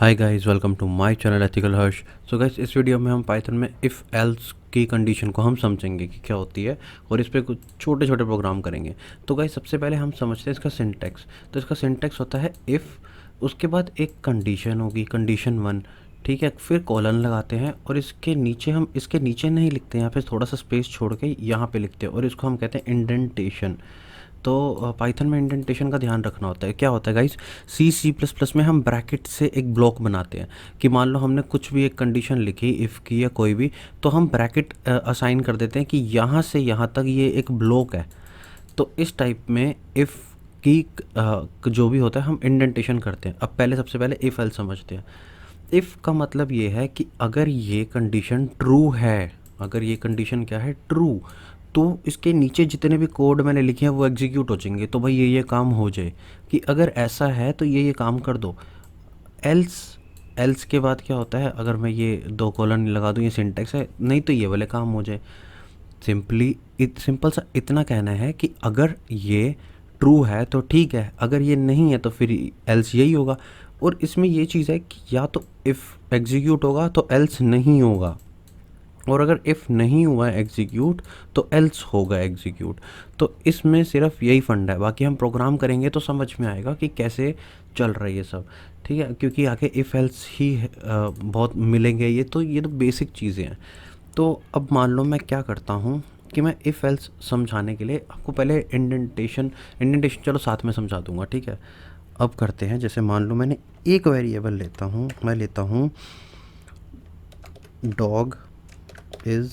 Hi guys, welcome to my channel ethical Harsh. So guys, इस video में हम Python में इफ़ एल्स की कंडीशन को हम समझेंगे कि क्या होती है और इस पे कुछ छोटे छोटे प्रोग्राम करेंगे। तो गाइस, सबसे पहले हम समझते हैं इसका सिंटैक्स। तो इसका सिंटैक्स होता है इफ़, उसके बाद एक कंडीशन होगी, कंडीशन वन, ठीक है, फिर कॉलन लगाते हैं और इसके नीचे हम इसके नीचे नहीं लिखते, यहाँ पे थोड़ा सा स्पेस छोड़ के यहाँ पे लिखते हैं और इसको हम कहते हैं इंडेंटेशन। तो पाइथन में इंडेंटेशन का ध्यान रखना होता है। क्या होता है गाइस, सी प्लस प्लस में हम ब्रैकेट से एक ब्लॉक बनाते हैं कि मान लो हमने कुछ भी एक कंडीशन लिखी, इफ़ की या कोई भी, तो हम ब्रैकेट असाइन कर देते हैं कि यहाँ से यहाँ तक ये एक ब्लॉक है। तो इस टाइप में इफ़ की जो भी होता है हम इंडेंटेशन करते हैं। अब पहले सबसे पहले इफ़ एल्स समझते हैं। इफ़ का मतलब ये है कि अगर ये कंडीशन ट्रू है, अगर ये कंडीशन क्या है, ट्रू, तो इसके नीचे जितने भी कोड मैंने लिखे हैं वो एग्जीक्यूट हो जाएंगे। तो भाई ये काम हो जाए कि अगर ऐसा है तो ये काम कर दो। एल्स, एल्स के बाद क्या होता है, अगर मैं ये दो कॉलन लगा दूँ, ये सिंटेक्स है, नहीं तो ये वाले काम हो जाए। सिंपल सा इतना कहना है कि अगर ये ट्रू है तो ठीक है, अगर ये नहीं है तो फिर एल्स यही होगा। और इसमें ये चीज़ है कि या तो इफ़ एग्जीक्यूट होगा तो एल्स नहीं होगा, और अगर इफ़ नहीं हुआ है एग्जीक्यूट तो एल्स होगा एग्जीक्यूट। तो इसमें सिर्फ यही फंडा है, बाकी हम प्रोग्राम करेंगे तो समझ में आएगा कि कैसे चल रहा है ये सब, ठीक है, क्योंकि आगे इफ़ एल्स ही बहुत मिलेंगे। ये तो बेसिक चीज़ें हैं। तो अब मान लो मैं क्या करता हूँ कि मैं इफ़ एल्स समझाने के लिए आपको पहले इंडेंटेशन चलो साथ में समझा दूंगा, ठीक है। अब करते हैं, जैसे मान लो मैंने एक वेरिएबल लेता हूँ, मैं लेता हूँ dog is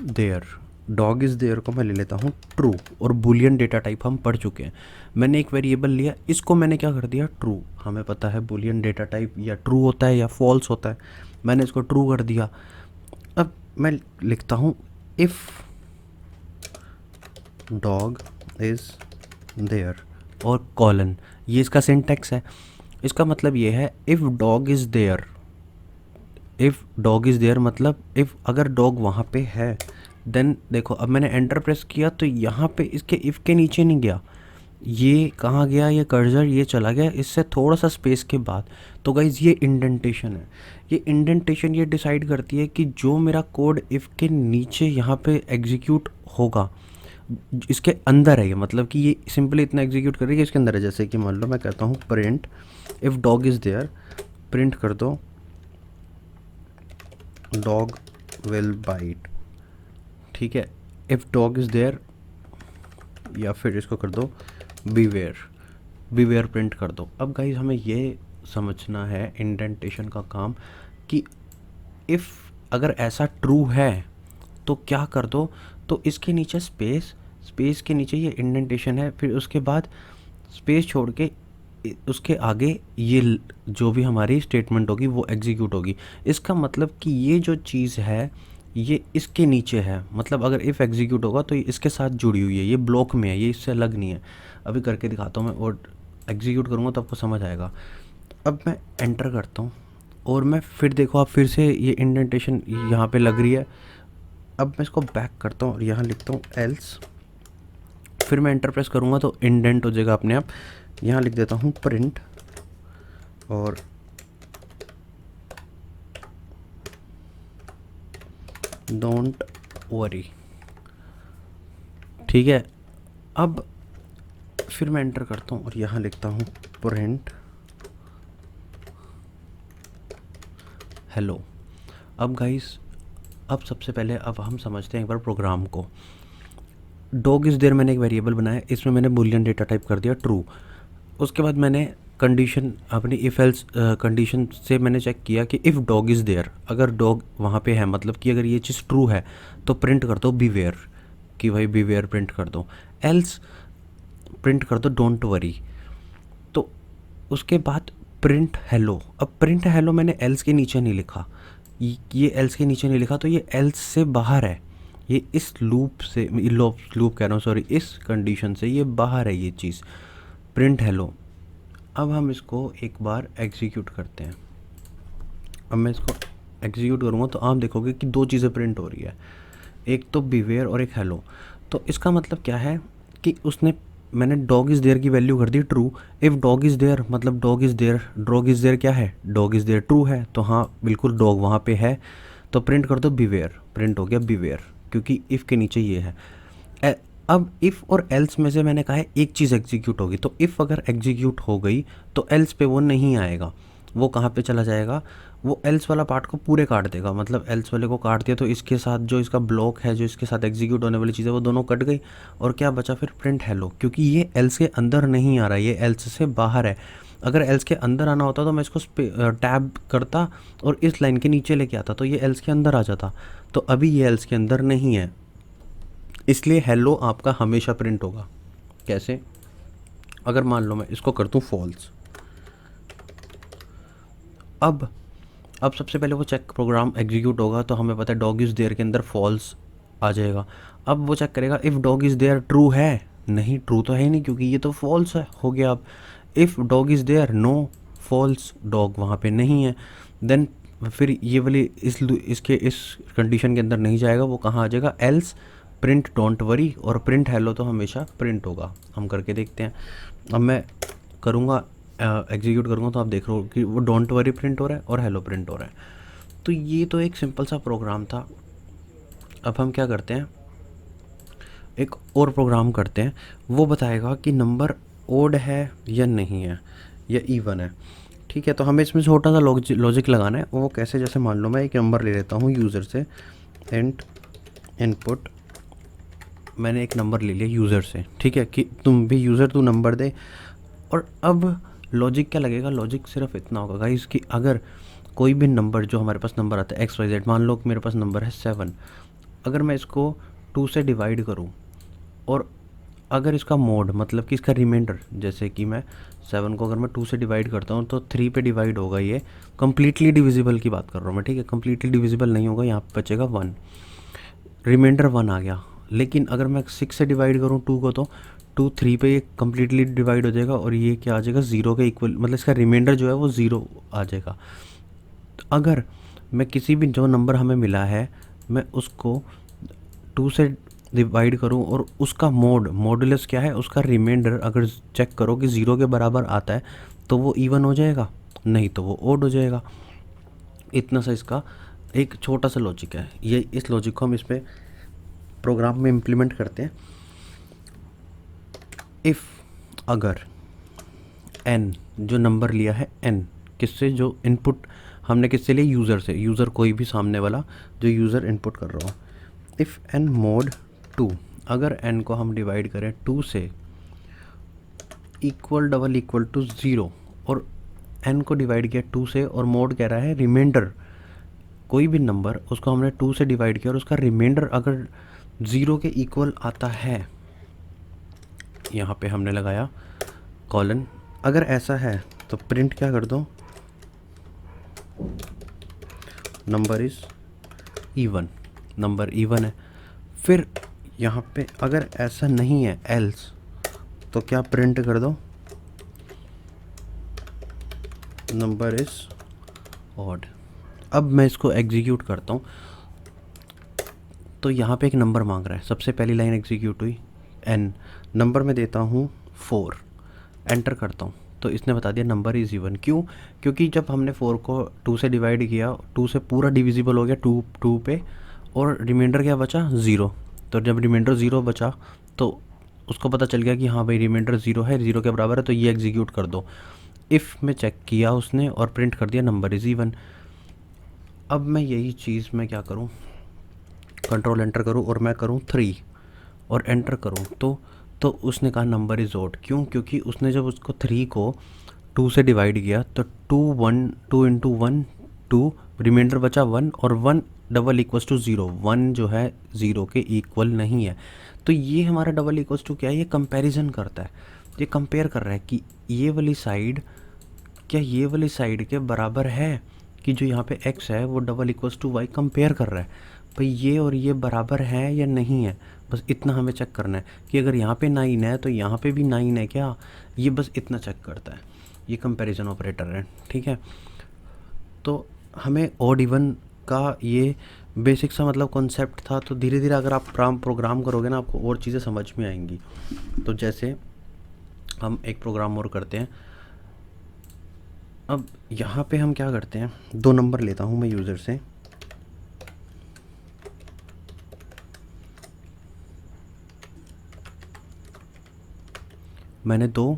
there. Dog is there को मैं ले लेता हूँ ट्रू, और बूलियन डेटा टाइप हम पढ़ चुके हैं। मैंने एक वेरिएबल लिया, इसको मैंने क्या कर दिया, ट्रू। हमें पता है बूलियन डेटा टाइप या ट्रू होता है या फॉल्स होता है, मैंने इसको ट्रू कर दिया। अब मैं लिखता हूँ इफ़ डॉग इज़ देयर और कॉलन, ये इसका सिंटैक्स है। इसका मतलब ये है if dog is there, if dog is there मतलब इफ़ अगर डॉग वहाँ पे है, देन देखो अब मैंने एंटर प्रेस किया तो यहाँ पे इसके इफ़ के नीचे नहीं गया, ये कहाँ गया, ये कर्सर ये चला गया इससे थोड़ा सा स्पेस के बाद। तो गाइज़ ये इंडेंटेशन है। ये इंडेंटेशन ये डिसाइड करती है कि जो मेरा कोड इफ़ के नीचे यहाँ पे एग्जीक्यूट होगा, इसके अंदर है ये, मतलब कि ये सिंपली इतना एग्जीक्यूट करेगी इसके अंदर है। जैसे कि मान लो मैं कहता हूँ print if dog is there, print कर दो डॉग विल बाइट, ठीक है। इफ़ डॉग इज़ देयर, या फिर इसको कर दो बीवेयर, बीवेयर प्रिंट कर दो। अब गाइज हमें ये समझना है इंडेंटेशन का काम कि इफ़ अगर ऐसा ट्रू है तो क्या कर दो, तो इसके नीचे स्पेस, स्पेस के नीचे ये इंडेंटेशन है, फिर उसके बाद स्पेस छोड़ के उसके आगे ये जो भी हमारी स्टेटमेंट होगी वो एग्जीक्यूट होगी। इसका मतलब कि ये जो चीज़ है ये इसके नीचे है, मतलब अगर इफ़ एग्जीक्यूट होगा तो ये इसके साथ जुड़ी हुई है, ये ब्लॉक में है, ये इससे अलग नहीं है। अभी करके दिखाता हूँ मैं, और एग्जीक्यूट करूँगा तो आपको समझ आएगा। अब मैं एंटर करता हूँ और मैं फिर देखो, अब फिर से ये इंडेंटेशन यहाँ पे लग रही है। अब मैं इसको बैक करता हूँ और यहाँ लिखता हूँ एल्स, फिर मैं एंटर प्रेस करूँगा तो इंडेंट हो जाएगा अपने आप। यहाँ लिख देता हूँ प्रिंट और डोंट वरी, ठीक है। अब फिर मैं एंटर करता हूँ और यहाँ लिखता हूँ प्रिंट हेलो। अब गाइस, अब सबसे पहले अब हम समझते हैं एक बार प्रोग्राम को। डॉग इज़ देयर मैंने एक वेरिएबल बनाया, इसमें मैंने बूलियन डेटा टाइप कर दिया ट्रू। उसके बाद मैंने कंडीशन अपनी इफ़ एल्स कंडीशन से मैंने चेक किया कि इफ़ डॉग इज़ देयर, अगर डॉग वहाँ पे है, मतलब कि अगर ये चीज़ ट्रू है तो प्रिंट कर दो बीवेयर, कि भाई बीवेयर प्रिंट कर दो। एल्स प्रिंट कर दो डोंट वरी। तो उसके बाद प्रिंट हेलो। अब प्रिंट हेलो मैंने एल्स के नीचे नहीं लिखा, ये एल्स के नीचे नहीं लिखा, तो ये एल्स से बाहर है, ये इस लूप से, लूप कह रहा हूँ सॉरी, इस कंडीशन से ये बाहर है ये चीज़, प्रिंट हेलो। अब हम इसको एक बार एग्जीक्यूट करते हैं। अब मैं इसको एग्जीक्यूट करूँगा तो आप देखोगे कि दो चीज़ें प्रिंट हो रही है, एक तो बीवेयर और एक हेलो। तो इसका मतलब क्या है कि उसने मैंने डॉग इज़ देयर की वैल्यू कर दी true. If dog is there मतलब dog is there, dog is there क्या है, डॉग इज़ देयर ट्रू है, तो हाँ बिल्कुल डॉग वहाँ पे है, तो प्रिंट कर दो बीवेयर, प्रिंट हो गया बीवेयर, क्योंकि इफ़ के नीचे ये है। अब इफ़ और एल्स में से मैंने कहा है एक चीज़ एग्जीक्यूट होगी, तो इफ़ अगर एग्जीक्यूट हो गई तो एल्स पे वो नहीं आएगा, वो कहाँ पे चला जाएगा, वो एल्स वाला पार्ट को पूरे काट देगा, मतलब एल्स वाले को काट दिया तो इसके साथ जो इसका ब्लॉक है, जो इसके साथ एग्जीक्यूट होने वाली चीज़ है, वो दोनों कट गई, और क्या बचा फिर, प्रिंट हेलो, क्योंकि ये एल्स के अंदर नहीं आ रहा है, ये एल्स से बाहर है। अगर एल्स के अंदर आना होता तो मैं इसको टैब करता और इस लाइन के नीचे लेके आता, तो ये एल्स के अंदर आ जाता, तो अभी ये एल्स के अंदर नहीं है, इसलिए हेलो आपका हमेशा प्रिंट होगा। कैसे, अगर मान लो मैं इसको कर दूँ फॉल्स, अब सबसे पहले वो चेक प्रोग्राम एग्जीक्यूट होगा, तो हमें पता है डॉग इज़ देयर के अंदर फॉल्स आ जाएगा। अब वो चेक करेगा if dog is there true है, नहीं ट्रू तो है ही नहीं, क्योंकि ये तो फॉल्स है, हो गया। अब if dog is there no false, dog वहाँ पे नहीं है, देन फिर ये वाली इसके इस कंडीशन के अंदर नहीं जाएगा, वो कहाँ आ जाएगा, एल्स प्रिंट डोंट वरी, और प्रिंट हेलो तो हमेशा प्रिंट होगा। हम करके देखते हैं। अब मैं करूँगा एग्जीक्यूट करूँगा तो आप देख रहे हो कि वो डोंट वरी प्रिंट हो रहा है और हेलो प्रिंट हो रहा है। तो ये तो एक सिंपल सा प्रोग्राम था। अब हम क्या करते हैं, एक और प्रोग्राम करते हैं, वो बताएगा कि नंबर ओड है या नहीं है या इवन है। ठीक है, तो हमें इसमें छोटा सा लॉजिक लगाना है। वो कैसे, जैसे मान लो मैं एक नंबर ले लेता हूँ यूज़र से, एंड इनपुट, मैंने एक नंबर ले लिया यूज़र से, ठीक है, कि तुम भी यूज़र तू नंबर दे। और अब लॉजिक क्या लगेगा, लॉजिक सिर्फ इतना होगा गाइस कि अगर कोई भी नंबर, जो हमारे पास नंबर आता है XYZ, मान लो कि मेरे पास नंबर है 7, अगर मैं इसको 2 से डिवाइड करूं, और अगर इसका मोड मतलब कि इसका रिमाइंडर, जैसे कि मैं 7 को अगर मैं 2 से डिवाइड करता हूं तो 3 पे डिवाइड होगा, ये कम्प्लीटली डिविजिबल की बात कर रहा हूँ मैं, ठीक है, कम्प्लीटली डिविजिबल नहीं होगा, यहाँ पे बचेगा 1, रिमाइंडर 1 आ गया। लेकिन अगर मैं 6 से डिवाइड करूँ 2 को, तो 2 3 पे ये कम्प्लीटली डिवाइड हो जाएगा, और ये क्या आ जाएगा, 0 के इक्वल, मतलब इसका रिमाइंडर जो है वो 0 आ जाएगा। अगर मैं किसी भी जो नंबर हमें मिला है, मैं उसको 2 से डिवाइड करूं और उसका मॉडुलस क्या है, उसका रिमाइंडर अगर चेक करो कि 0 के बराबर आता है, तो वो इवन हो जाएगा, नहीं तो वो ओड हो जाएगा। इतना सा इसका एक छोटा सा लॉजिक है। ये इस लॉजिक को हम इस पे प्रोग्राम में इम्प्लीमेंट करते हैं। इफ़ अगर n, जो नंबर लिया है n, किससे, जो इनपुट हमने किससे लिया, यूज़र से, यूज़र कोई भी सामने वाला जो यूज़र इनपुट कर रहा हो। इफ़ n मोड 2, अगर n को हम डिवाइड करें 2 से, इक्वल डबल इक्वल टू 0, और n को डिवाइड किया 2 से, और मोड कह रहा है रिमाइंडर, कोई भी नंबर उसको हमने 2 से डिवाइड किया और उसका रिमाइंडर अगर 0 के इक्वल आता है, यहाँ पे हमने लगाया कॉलन, अगर ऐसा है तो प्रिंट क्या कर दो, number is even, number even है। फिर यहाँ पे अगर ऐसा नहीं है एल्स, तो क्या प्रिंट कर दो, नंबर इज़ ऑड। अब मैं इसको एग्जीक्यूट करता हूँ, तो यहाँ पे एक नंबर मांग रहा है, सबसे पहली लाइन एग्जीक्यूट हुई, n नंबर में देता हूँ 4, एंटर करता हूँ, तो इसने बता दिया नंबर इज़ इवन। क्यों, क्योंकि जब हमने 4 को 2 से डिवाइड किया, 2 से पूरा डिविजिबल हो गया 2 पे, और रिमाइंडर क्या बचा, 0, तो जब रिमाइंडर 0 बचा तो उसको पता चल गया कि हाँ भाई रिमाइंडर 0 है, 0 के बराबर है, तो ये एग्जीक्यूट कर दो। इफ़ में चेक किया उसने और प्रिंट कर दिया नंबर इज़ इवन। अब मैं यही चीज़ मैं क्या करूँ, कंट्रोल एंटर करूँ और मैं करूँ 3 और एंटर करूँ, तो उसने कहा नंबर इज़ ऑड। क्यों, क्योंकि उसने जब उसको 3 को 2 से डिवाइड किया तो 2 इंटू 1 2, रिमाइंडर बचा 1, और 1 डबल इक्वल्स टू 0, 1 जो है 0 के इक्वल नहीं है। तो ये हमारा डबल इक्वल्स टू क्या है, ये कंपैरिजन करता है, ये कंपेयर कर रहा है कि ये वाली साइड क्या ये वाली साइड के बराबर है, कि जो यहाँ पे x है वो double equals to y compare कर रहा है, भाई ये और ये बराबर है या नहीं है, बस इतना हमें चेक करना है कि अगर यहाँ पे 9 है तो यहाँ पे भी 9 है क्या, ये बस इतना चेक करता है, ये कंपैरिजन ऑपरेटर है। ठीक है, तो हमें ऑड इवन का ये बेसिक सा मतलब कॉन्सेप्ट था। तो धीरे धीरे अगर आप प्रोग्राम करोगे ना, आपको और चीज़ें समझ में आएंगी। तो जैसे हम एक प्रोग्राम और करते हैं। अब यहाँ पे हम क्या करते हैं, 2 नंबर लेता हूँ मैं यूज़र से। मैंने 2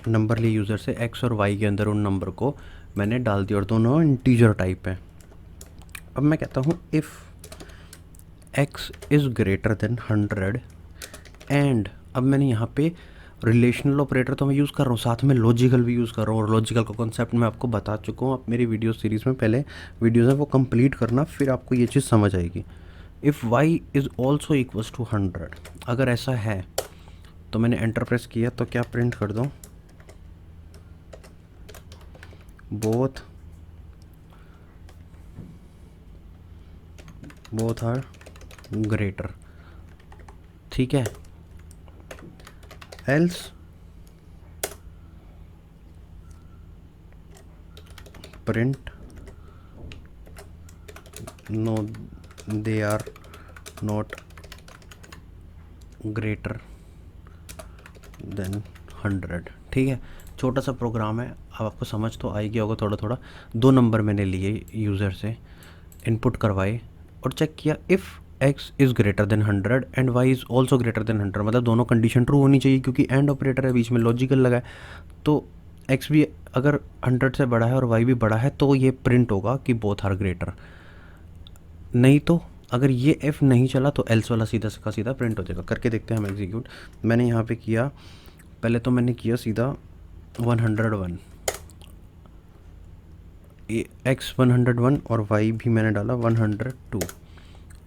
नंबर लिए यूज़र से, एक्स और वाई के अंदर उन नंबर को मैंने डाल दिया और दोनों इंटीजर टाइप है। अब मैं कहता हूँ if x is greater than 100 and, अब मैंने यहाँ पे रिलेशनल ऑपरेटर तो मैं यूज़ कर रहा हूँ, साथ में लॉजिकल भी यूज़ कर रहा हूँ, और लॉजिकल का कॉन्सेप्ट मैं आपको बता चुका हूँ। आप मेरी वीडियो सीरीज़ में पहले वीडियोज़ हैं वो कंप्लीट करना, फिर आपको ये चीज़ समझ आएगी। If y is also equals to 100, अगर ऐसा है तो मैंने एंटर प्रेस किया तो क्या प्रिंट कर दूँ, बोथ आर ग्रेटर, ठीक है। Else print no they are not greater than 100, ठीक है। छोटा सा प्रोग्राम है, अब आपको समझ तो आएगी होगा थोड़ा थोड़ा। 2 नंबर मैंने लिए यूज़र से, इनपुट करवाए और चेक किया if x is greater than 100 and y is also greater than 100, मतलब दोनों कंडीशन ट्रू होनी चाहिए, क्योंकि एंड ऑपरेटर है बीच में, लॉजिकल लगा है। तो x भी अगर 100 से बड़ा है और y भी बड़ा है तो ये प्रिंट होगा कि बोथ आर ग्रेटर। नहीं तो अगर ये f नहीं चला तो एल्स वाला सीधा का सीधा प्रिंट हो जाएगा। करके देखते हैं हम एग्जीक्यूट। मैंने यहाँ पे किया, पहले तो मैंने किया सीधा 101, x 101 और y भी मैंने डाला 102।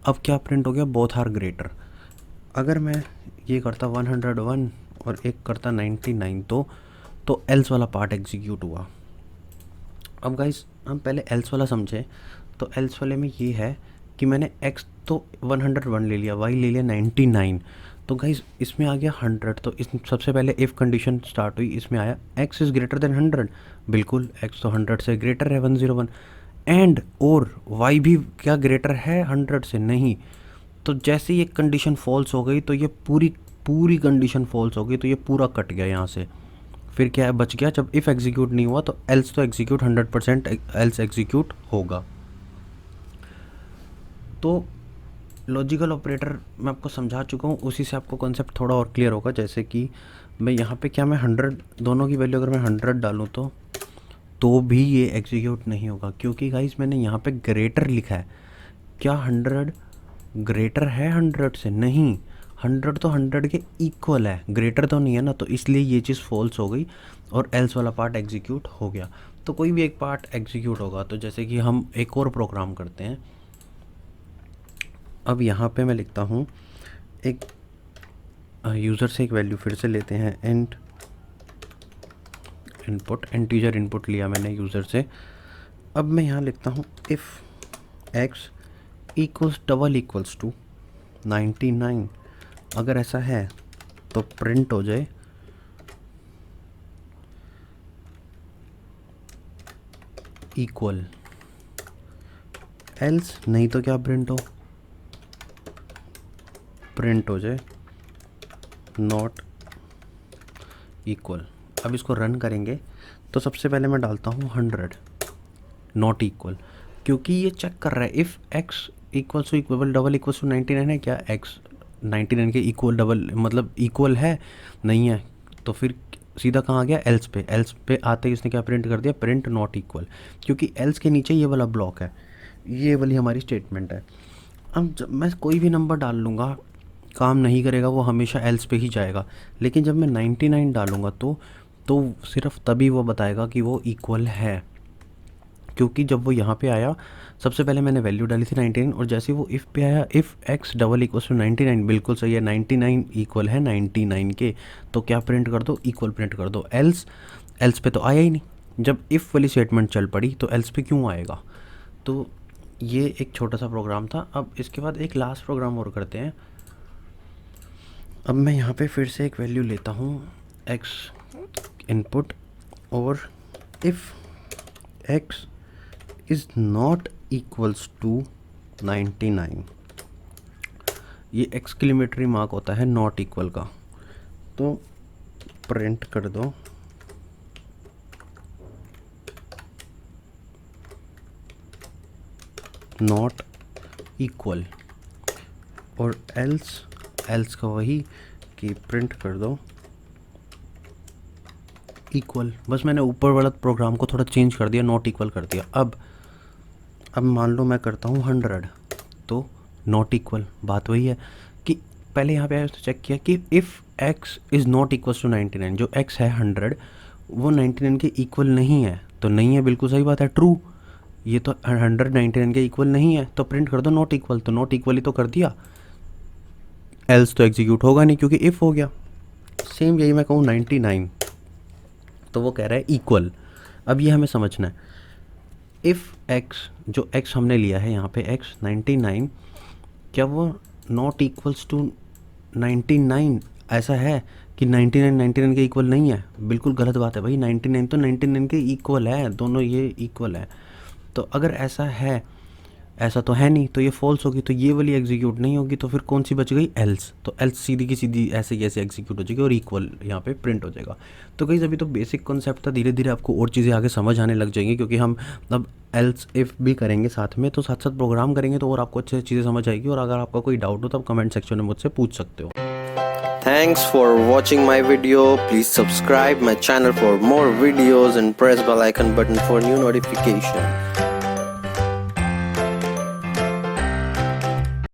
अब क्या प्रिंट हो गया, बोथ आर ग्रेटर। अगर मैं ये करता 101 और एक करता 99 तो एल्स वाला पार्ट एग्जीक्यूट हुआ। अब गाइस हम पहले एल्स वाला समझे, तो एल्स वाले में ये है कि मैंने x तो 101 ले लिया, y ले लिया 99, तो गाइस इसमें आ गया 100। तो इस सबसे पहले इफ़ कंडीशन स्टार्ट हुई, इसमें आया x इज़ ग्रेटर देन 100, बिल्कुल x तो 100 से ग्रेटर है 101, एंड और y भी क्या ग्रेटर है 100 से, नहीं। तो जैसे ही एक कंडीशन फॉल्स हो गई तो ये पूरी कंडीशन फॉल्स हो गई, तो ये पूरा कट गया यहाँ से। फिर क्या है बच गया, जब इफ़ एग्जीक्यूट नहीं हुआ तो एल्स तो एग्जीक्यूट 100% एल्स एग्जीक्यूट होगा। तो लॉजिकल ऑपरेटर मैं आपको समझा चुका हूँ, उसी से आपको कॉन्सेप्ट थोड़ा और क्लियर होगा। जैसे कि मैं यहाँ पे क्या, मैं 100 दोनों की वैल्यू अगर मैं 100 डालूँ तो भी ये एग्जीक्यूट नहीं होगा, क्योंकि गाइस मैंने यहाँ पे ग्रेटर लिखा है। क्या 100 ग्रेटर है 100 से, नहीं। 100 तो 100 के इक्वल है, ग्रेटर तो नहीं है ना, तो इसलिए ये चीज़ फॉल्स हो गई और एल्स वाला पार्ट एग्जीक्यूट हो गया। तो कोई भी एक पार्ट एग्जीक्यूट होगा। तो जैसे कि हम एक और प्रोग्राम करते हैं। अब यहाँ पे मैं लिखता हूँ एक यूज़र से एक वैल्यू फिर से लेते हैं, इंट इनपुट, इंटीजर इनपुट लिया मैंने यूज़र से। अब मैं यहाँ लिखता हूँ if x equals double equals to 99, अगर ऐसा है तो प्रिंट हो जाए इक्वल, एल्स नहीं तो क्या प्रिंट हो जाए नॉट इक्वल। अब इसको रन करेंगे तो सबसे पहले मैं डालता हूँ 100 नॉट इक्वल, क्योंकि ये चेक कर रहा है if x equals to equal double equals to 99 है क्या, x 99 के इक्वल डबल मतलब इक्वल है, नहीं है। तो फिर सीधा कहाँ आ गया, एल्स पे। एल्स पे आते ही इसने क्या प्रिंट कर दिया, प्रिंट नॉट इक्वल, क्योंकि एल्स के नीचे ये वाला ब्लॉक है, ये वाली हमारी स्टेटमेंट है। अब जब मैं कोई भी नंबर डाल लूँगा काम नहीं करेगा, वो हमेशा एल्स पे ही जाएगा। लेकिन जब मैं 99 डालूँगा तो सिर्फ तभी वो बताएगा कि वो इक्वल है, क्योंकि जब वो यहाँ पे आया सबसे पहले मैंने वैल्यू डाली थी 99, और जैसे वो इफ़ पे आया if x double equal to 99, बिल्कुल सही है, 99 इक्वल है 99 के, तो क्या प्रिंट कर दो, इक्वल प्रिंट कर दो। एल्स पे तो आया ही नहीं, जब इफ़ वाली स्टेटमेंट चल पड़ी तो एल्स पे क्यों आएगा। तो ये एक छोटा सा प्रोग्राम था। अब इसके बाद एक लास्ट प्रोग्राम और करते हैं। अब मैं यहाँ पे फिर से एक वैल्यू लेता हूँ x इनपुट, और if x is not equals to 99, ये एक्सक्लेमेटरी मार्क होता है नॉट इक्वल का। तो प्रिंट कर दो नॉट इक्वल, और एल्स का वही कि प्रिंट कर दो इक्वल। बस मैंने ऊपर वाला प्रोग्राम को थोड़ा चेंज कर दिया, नॉट इक्वल कर दिया। अब मान लो मैं करता हूँ 100, तो नॉट इक्वल, बात वही है कि पहले यहाँ पे आया तो चेक किया कि if x is not equal to 99, जो x है 100 वो 99 के इक्वल नहीं है, तो नहीं है, बिल्कुल सही बात है, ट्रू। ये तो 100 99 के इक्वल नहीं है, तो प्रिंट कर दो नॉट इक्वल, तो नॉट इक्वल ही तो कर दिया, एल्स तो एग्जीक्यूट होगा नहीं क्योंकि इफ़ हो गया। सेम यही मैं कहूँ 99, तो वो कह रहा है इक्वल। अब ये हमें समझना है, इफ़ x, जो x हमने लिया है यहाँ पे x 99, क्या वो नॉट इक्वल्स टू 99 ऐसा है कि 99 99 के इक्वल नहीं है? बिल्कुल गलत बात है भाई, 99 तो 99 के इक्वल है, दोनों ये इक्वल है। तो अगर ऐसा है, ऐसा तो है नहीं, तो ये फॉल्स होगी, तो ये वाली एग्जीक्यूट नहीं होगी, तो फिर कौन सी बच गई? एल्स। तो एल्स सीधी की सीधी ऐसे ही ऐसे एग्जीक्यूट हो जाएगी और इक्वल यहाँ पे प्रिंट हो जाएगा। तो कहीं अभी तो बेसिक कॉन्सेप्ट था, धीरे धीरे आपको और चीज़ें आगे समझ आने लग जाएंगी, क्योंकि हम अब एल्स इफ़ भी करेंगे साथ में, तो साथ साथ प्रोग्राम करेंगे तो और आपको अच्छे चीज़ें समझ आएगी। और अगर आपका कोई डाउट हो तो आप कमेंट सेक्शन में मुझसे पूछ सकते हो। Thanks for watching my video. Please subscribe my channel for more videos and press bell icon button for new notifications.